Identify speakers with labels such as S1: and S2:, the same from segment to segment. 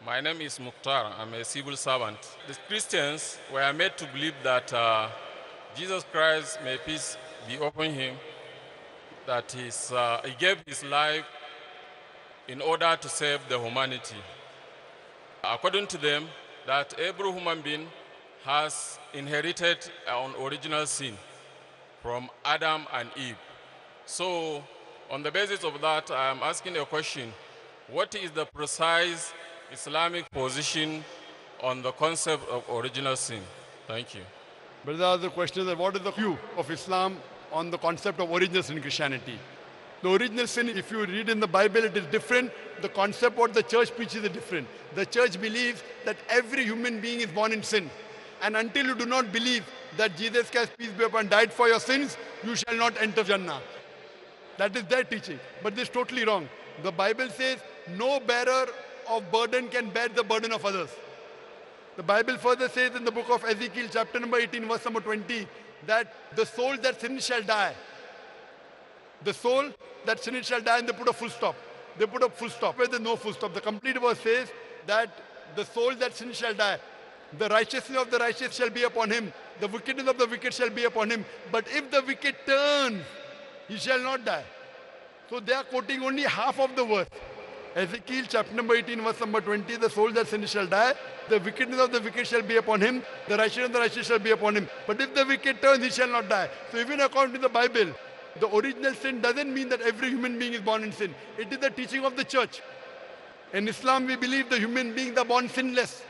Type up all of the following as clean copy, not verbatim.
S1: My name is Mukhtar. I'm a civil servant. The Christians were made to believe that Jesus Christ, may peace be upon him, that he gave his life in order to save the humanity. According to them, that every human being has inherited an original sin from Adam and Eve. So, on the basis of that, I am asking a question. What is the precise Islamic position on the concept of original sin? Thank you.
S2: Brother, the question is that what is the view of Islam on the concept of original sin in Christianity? The original sin, if you read in the Bible, it is different. The concept what the church preaches is different. The church believes that every human being is born in sin. And until you do not believe that Jesus Christ, peace be upon, died for your sins, you shall not enter Jannah. That is their teaching. But this is totally wrong. The Bible says no bearer of burden can bear the burden of others. The Bible further says in the book of Ezekiel, chapter number 18, verse number 20, that the soul that sins shall die. The soul that sins shall die, and they put a full stop. They put a full stop where there's no full stop. The complete verse says that the soul that sins shall die. The righteousness of the righteous shall be upon him. The wickedness of the wicked shall be upon him. But if the wicked turns, he shall not die. So they are quoting only half of the verse. Ezekiel chapter number 18, verse number 20, the soul that sins shall die. The wickedness of the wicked shall be upon him. The righteousness of the righteous shall be upon him. But if the wicked turns, he shall not die. So even according to the Bible, the original sin doesn't mean that every human being is born in sin. It is the teaching of the church. In Islam, we believe the human beings are born sinless.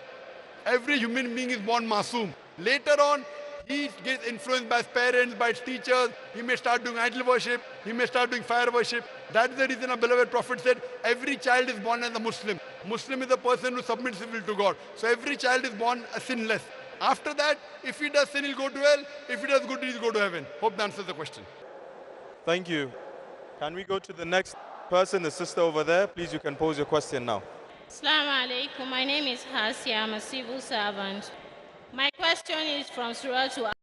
S2: Every human being is born masoom. Later on, he gets influenced by his parents, by his teachers. He may start doing idol worship. He may start doing fire worship. That is the reason our beloved Prophet said, every child is born as a Muslim. Muslim is a person who submits his will to God. So every child is born sinless. After that, if he does sin, he'll go to hell. If he does good, he'll go to heaven. Hope that answers the question.
S3: Thank you. Can we go to the next person, the sister over there? Please, you can pose your question now.
S4: Assalamu alaikum. My name is Hasia. I'm a civil servant. My question is from Surah to